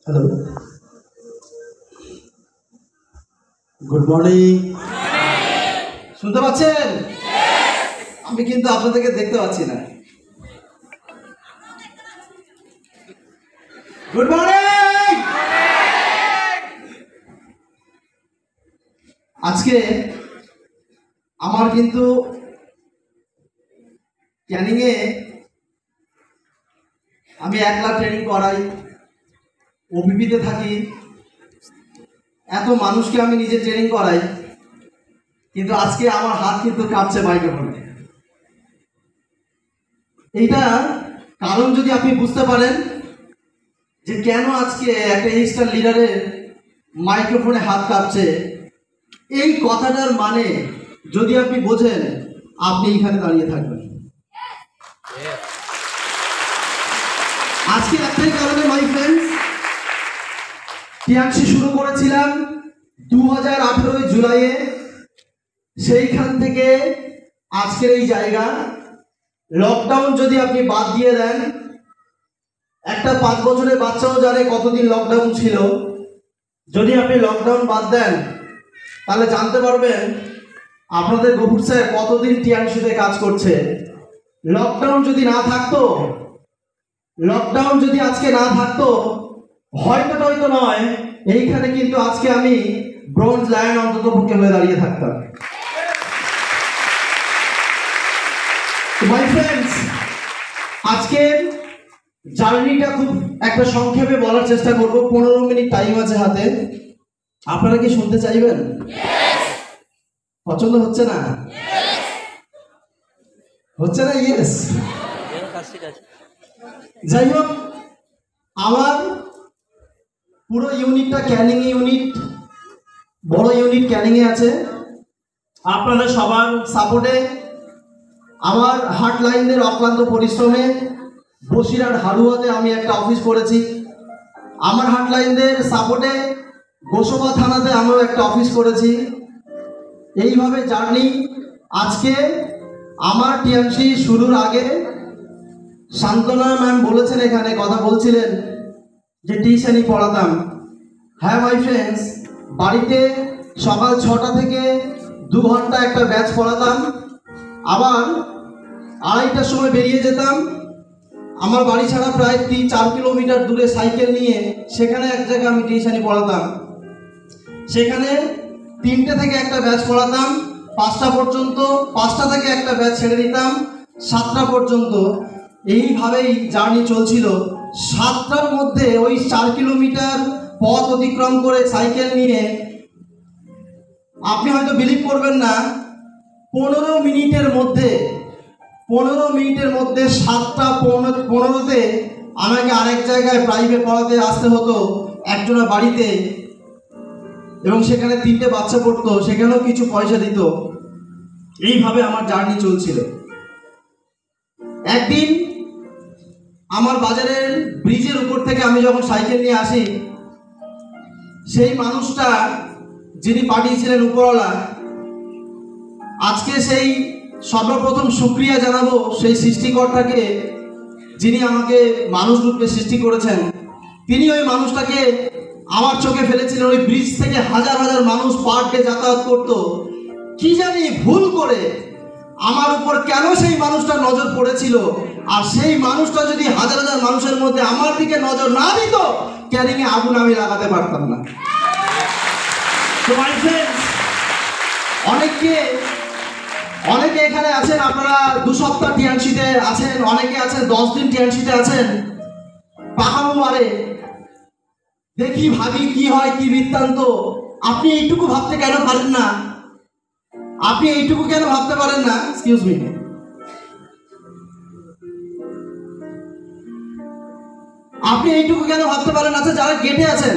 Hello, good morning. শুনতে পাচ্ছেন? আমি কিন্তু আপনাদেরকে দেখতে পাচ্ছি না। Good morning. আজকে আমার কিন্তু ক্যানিংয়ে আমি একলা ট্রেনিং করাই, ওবিপিতে থাকি, এত মানুষকে আমি নিজে ট্রেনিং করাই, কিন্তু আজকে আমার হাত কিন্তু কাঁপছে মাইক্রোফোনে। এইটা কারণ যদি আপনি বুঝতে পারেন যে কেন আজকে একটা ইনস্টার লিডারের মাইক্রোফোনে হাত কাঁপছে, এই কথাটার মানে যদি আপনি বোঝেন, আপনি এখানে দাঁড়িয়ে থাকবেন। আজকে একটাই কারণে মাই ফ্রেন্ডস, টিএমসি শুরু করেছিলাম 2018 জুলাইয়ে, সেইখান থেকে আজকের এই জায়গা। লকডাউন যদি আপনি বাদ দিয়ে দেন, একটা 5 বছরের বাচ্চাও জানে কতদিন লকডাউন ছিল। যদি আপনি লকডাউন বাদ দেন তাহলে জানতে পারবেন আপনাদের গফুর স্যার কতদিন টিএমসিতে কাজ করছে। লকডাউন যদি না থাকতো, লকডাউন যদি আজকে না থাকতো, হয়তো নয়, এইখানে কিন্তু আজকে আমি ব্রোঞ্জ লায়ন অন্তত পক্ষে হয়ে দাঁড়িয়ে থাকতাম। মাই ফ্রেন্ডস, আজকের জার্নিটা খুব একটা সংক্ষেপে বলার চেষ্টা করব। 15 মিনিট টাইম আছে হাতে। আপনারা কি শুনতে চাইবেন? পছন্দ হচ্ছে না? হচ্ছে না? ইয়েস। যাই হোক, আমার পুরো ইউনিটটা ক্যানিং ইউনিট, বড় ইউনিট ক্যানিংয়ে আছে। আপনাদের সবার সাপোর্টে, আমার হার্টলাইনদের অক্লান্ত পরিশ্রমে বসিরহাট হালুয়াতে আমি একটা অফিস করেছি। আমার হার্টলাইনদের সাপোর্টে গোসবা থানাতে আমিও একটা অফিস করেছি। এইভাবে জার্নি। আজকে আমার টিএমসি শুরুর আগে শান্তনা ম্যাম বলেছেন, এখানে কথা বলছিলেন যে টিউশনি পড়াতাম। হ্যাঁ মাই ফ্রেন্ডস, বাড়িতে সকাল 6টা থেকে 2 ঘন্টা একটা ব্যাচ পড়াতাম, আবার 2:30টার সময় বেরিয়ে যেতাম। আমার বাড়ি ছাড়া প্রায় 3-4 কিলোমিটার দূরে সাইকেল নিয়ে সেখানে এক জায়গায় আমি টিউশনি পড়াতাম। সেখানে 3টে থেকে একটা ব্যাচ পড়াতাম 5টা পর্যন্ত, 5টা থেকে একটা ব্যাচ ছেড়ে দিতাম 7টা পর্যন্ত। এইভাবেই জার্নি চলছিল। 7টার মধ্যে ওই 4 কিলোমিটার পথ অতিক্রম করে সাইকেল নিয়ে, আপনি হয়তো বিলিভ করবেন না, 15 মিনিটের মধ্যে 7টা 15তে আমাকে আরেক জায়গায় প্রাইভেট পড়াতে আসতে হতো একজনের বাড়িতে, এবং সেখানে 3টে বাচ্চা পড়তো, সেখানেও কিছু পয়সা দিত। এইভাবে আমার জার্নি চলছিল। একদিন আমার বাজারের ব্রিজের উপর থেকে আমি যখন সাইকেল নিয়ে আসি, সেই মানুষটা যিনি পাঠিয়েছিলেন উপরওয়ালা, আজকে সেই সর্বপ্রথম শুকরিয়া জানাবো সেই সৃষ্টিকর্তাকে, যিনি আমাকে মানুষ রূপে সৃষ্টি করেছেন। তিনি ওই মানুষটাকে আমার চোখে ফেলেছিলেন। ওই ব্রিজ থেকে হাজার হাজার মানুষ পার ডে যাতায়াত করতো। কি জানি ভুল করে আমার উপর কেন সেই মানুষটা নজর পড়েছিল, আর সেই মানুষটা যদি হাজার হাজার মানুষের মধ্যে আমার দিকে নজর না দিত, ক্যানিংয়ে আগুন আমি লাগাতে পারতাম না। তো মাই ফ্রেন্ডস, অনেকে এখানে আছেন, আপনারা 2 সপ্তাহ টিএনসিতে আছেন, অনেকে আছেন 10 দিন টিএনসিতে আছেন। পাহাড় মারে দেখি, ভাবি কি হয়, কি বৃত্তান্ত। আপনি এইটুকু ভাবতে কেন পারেন না? আপনি এইটুকু কেন ভাবতে পারেন না? এক্সকিউজ মি, আপনি এইটুকু কেন ভাবতে পারেন? আচ্ছা, যারা গেটে আছেন,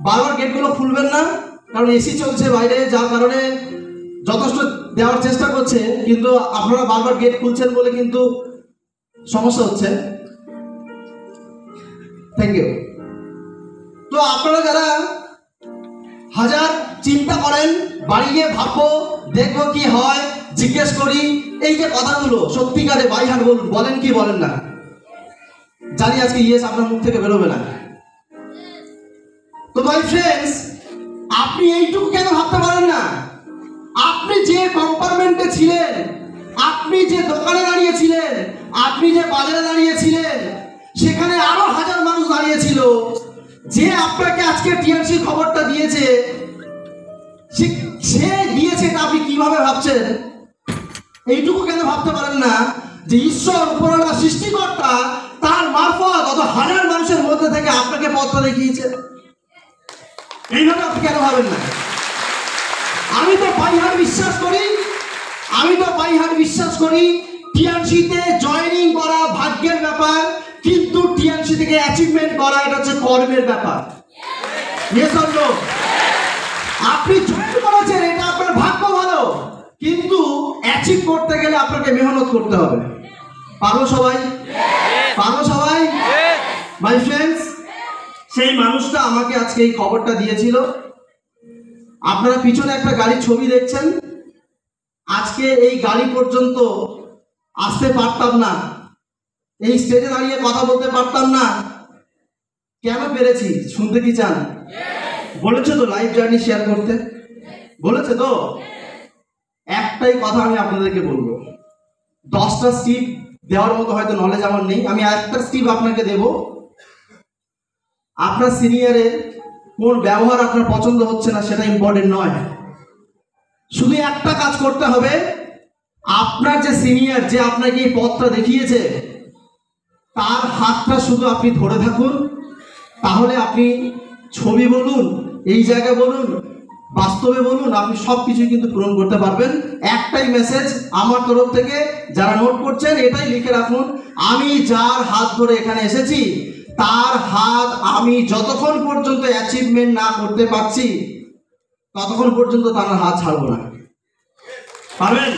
বারবার গেটগুলো খুলবেন না, কারণ এসি চলছে বাইরে, যার কারণে যথেষ্ট দেওয়ার চেষ্টা করছে, কিন্তু আপনারা বারবার গেট খুলছেন বলে কিন্তু সমস্যা হচ্ছে। Thank you. তো আপনারা যারা হাজার চিন্তা করেন, বাড়ি গিয়ে ভাববো, দেখবো কি হয়, জিজ্ঞেস করি এই যে কথাগুলো সত্যিকারে বাইহার বলেন কি বলেন না, জানি আজকে ইয়েস আপনার মুখ থেকে বেরোবে না। তো মাই ফ্রেন্ডস, আপনি এইটুকু কেন ভাবতে পারেন না? আপনি যে কম্পার্টমেন্টে ছিলেন, আপনি যে দোকানে দাঁড়িয়েছিলেন, আপনি যে বাজারে দাঁড়িয়েছিলেন, সেখানে আরো হাজার মানুষ দাঁড়িয়েছিল। যে আপনাকে আজকে টিআরসি খবরটা দিয়েছে, সে দিয়েছে এটা আপনি কিভাবে ভাবছেন? এইটুকু কেন ভাবতে পারেন না যে ঈশ্বর উপরওয়ালা সৃষ্টিকর্তা তার মারফত অত হাজার মানুষের মধ্যে থেকে আপনাকে পথটা দেখিয়েছে? এইভাবে আপনি কেন ভাবেন না? আমি তো বাইহার বিশ্বাস করি টিআরসিতে জয়েনিং করা ভাগ্যের ব্যাপার, কিন্তু টিআরসি থেকে অ্যাচিভমেন্ট করা এটা হচ্ছে কর্মের ব্যাপার। আপনি জয়েন করেছেন, এটা আপনার ভাগ্য ভালো, কিন্তু অ্যাচিভ করতে গেলে আপনাকে মেহনত করতে হবে। পারো সবাই? মাই ফ্রেন্ডস, সেই মানুষটা আমাকে আজকে এই খবরটা দিয়েছিল। আপনারা পিছনে একটা গাড়ির ছবি দেখছেন। আজকে এই গাড়ি পর্যন্ত আসতে পারতাম না, এই স্টেজে দাঁড়িয়ে কথা বলতে পারতাম না। কেন পেরেছি শুনতে কি চান? বলেছে তো লাইফ জার্নি শেয়ার করতে, বলেছে তো। একটাই কথা আমি আপনাদেরকে বলবো, 10টা স্টিপ দেওয়ার মতো হয়তো নলেজ আমার নেই, আমি একটা স্টিপ আপনাকে দেব। আপনার সিনিয়রের কোন ব্যবহার আপনার পছন্দ হচ্ছে না সেটা ইম্পর্টেন্ট নয়, শুধু একটা কাজ করতে হবে। আপনার যে সিনিয়র, যে আপনাকে এই পথটা দেখিয়েছে, তার হাতটা শুধু আপনি ধরে থাকুন। তাহলে আপনি ছবি বলুন, এই জায়গা বলুন, বাস্তবে বলুন, আপনি সব কিছু কিন্তু পূরণ করতে পারবেন। একটাই মেসেজ আমার তরফ থেকে, যারা নোট করছেন এটাই লিখে রাখুন, আমি যার হাত ধরে এখানে এসেছি, তার হাত আমি যতক্ষণ পর্যন্ত অ্যাচিভমেন্ট না করতে পারছি ততক্ষণ পর্যন্ত তার হাত ছাড়বো না। পারবেন?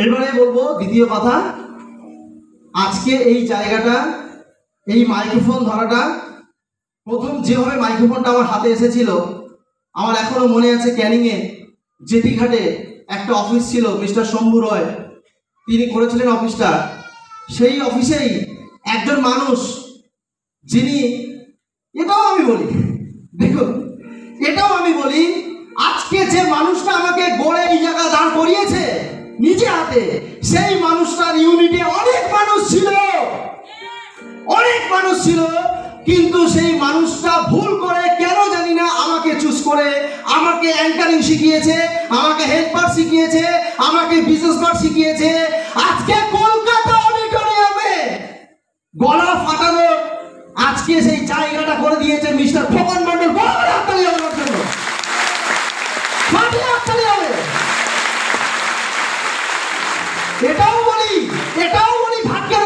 এবারে বলবো দ্বিতীয় কথা। আজকে এই জায়গাটা, এই মাইক্রোফোন ধরাটা, প্রথম যেভাবে মাইক্রোফোনটা আমার হাতে এসেছিল, আমার এখনো মনে আছে। ক্যানিংয়ে জেটিঘাটে একটা অফিস ছিল, মিস্টার শম্ভু রয়, তিনি করেছিলেন অফিসটা। সেই অফিসেই একজন মানুষ, যিনি, এটাও আমি বলি, দেখুন এটাও আমি বলি, আজকে যে মানুষটা আমাকে গড়ে এই জায়গা দাঁড় করিয়েছে নিজে হাতে, সেই মানুষটার ইউনিটে অনেক মানুষ ছিল, কিন্তু সেই মানুষটা ভুল করে কেন জানি না আমাকে চুজ করে আমাকে অ্যাঙ্কারিং শিখিয়েছে, আমাকে হেল্পার শিখিয়েছে, আমাকে বিজনেস পার্ট শিখিয়েছে। আজকে কলকাতা অডিটোরিয়ামে গলা ফাটানো আজকে সেই জায়গাটা করে দিয়েছে মিস্টার খোকন মন্ডল। বড় হাততালি হবে ওর জন্য, হাততালি হবে। এটাও বলি ভাগ্যের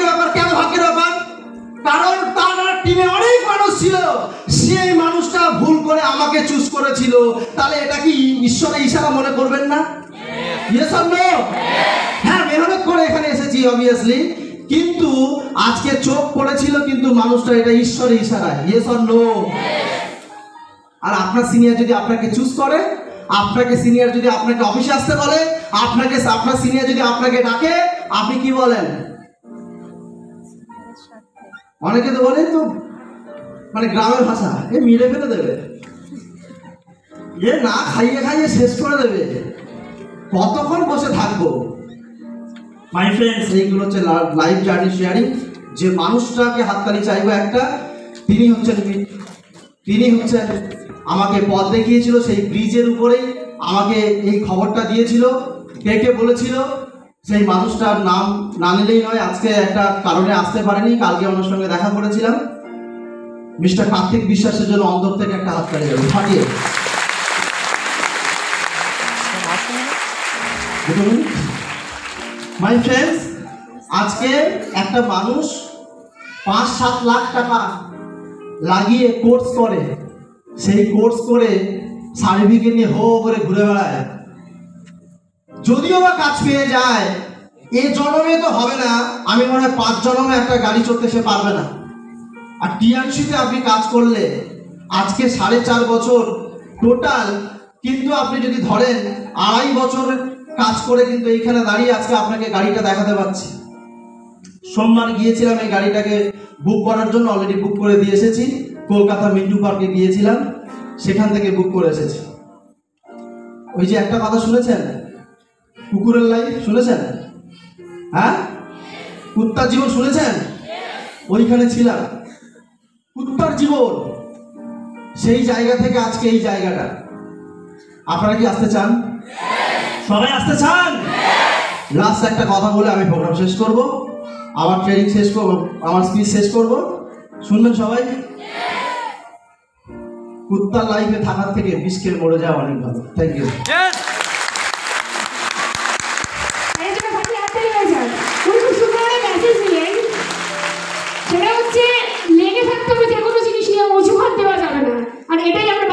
ব্যাপার, কেন ভাগ্যের ব্যাপার? কারণ তার টিমে অনেক মানুষ ছিল, সেই মানুষটা ভুল করে আমাকে চুজ করেছিল। তাহলে এটা কি ঈশ্বরের ইশারা মনে করবেন না? Yes or no? হ্যাঁ, মেহনত করে এখানে এসেছি অবভিয়াসলি, কিন্তু আজকে চোখ পড়েছিল, কিন্তু মানুষটা এটা ঈশ্বরের ইশারা। Yes or no? আর আপনার সিনিয়র যদি আপনাকে চুজ করে, আপনাকে সিনিয়র যদি আপনাকে অফিসে আসতে বলে, আপনার সিনিয়র যদি আপনাকে ডাকে, আপনি কি বলেন? অনেকে তো বলে তো, মানে গ্রামের ভাষা, এ মিলে ফেলে দেবে, এ না খাইয়ে শেষ করে দেবে, কতক্ষণ বসে থাকবো। মাই ফ্রেন্ডস, এইগুলো হচ্ছে লাইফ জার্নি শেয়ারিং। যে মানুষটাকে হাততালি চাইবো একটা, তিনি হচ্ছেন আমাকে পথ দেখিয়েছিল, সেই ব্রিজের উপরে আমাকে এই খবরটা দিয়েছিল, কে বলেছিল। সেই মানুষটার নাম না নিলেই নয়, আজকে একটা কারণে আসতে পারেনি, কালকে আমার সঙ্গে দেখা করেছিলাম। মিস্টার কার্তিক বিশ্বাসের জন্য অন্তর থেকে একটা হাততালি দেবে, ফাটিয়ে। মাই ফ্রেন্ডস, আজকে একটা মানুষ 5-7 লাখ টাকা লাগিয়ে কোর্স করে, সেই কোর্স করে সার্টিফিকেট নিয়ে হো করে ঘুরে বেড়ায়। যদিও বা কাজ পেয়ে যায়, এ জন্মে তো হবে না, আমি মনে হয় 5 জন্মে একটা গাড়ি চড়তে সে পারবে না। আর টিআরসিতে আপনি কাজ করলে আজকে 4.5 বছর টোটাল, কিন্তু আপনি যদি ধরেন 2.5 বছর কাজ করে কিন্তু এইখানে দাঁড়িয়ে আজকে আপনাকে গাড়িটা দেখাতে পাচ্ছি। সোমবার গিয়েছিলাম এই গাড়িটাকে বুক করার জন্য, অলরেডি বুক করে দিয়ে এসেছি। কলকাতা মিন্টু পার্কে গিয়েছিলাম, সেখান থেকে বুক করে এসেছি। ওই যে একটা কথা শুনেছেন, কুকুরের লাইফ শুনেছেন? হ্যাঁ, কুত্তার জীবন শুনেছেন? ওইখানে ছিলাম, কুত্তার জীবন। সেই জায়গা থেকে আজকে এই জায়গাটা। আপনারা কি আসতে চান? সবাই আসতে চান? লাস্ট একটা কথা বলে আমি প্রোগ্রাম শেষ করব, আমার ট্রেনিং শেষ করব, আমার স্পিচ শেষ করব। শুনবেন সবাই? কুত্তার লাইফে থাকার থেকে বিষ খেয়ে মরে যাওয়া অনেক ভালো। Thank you.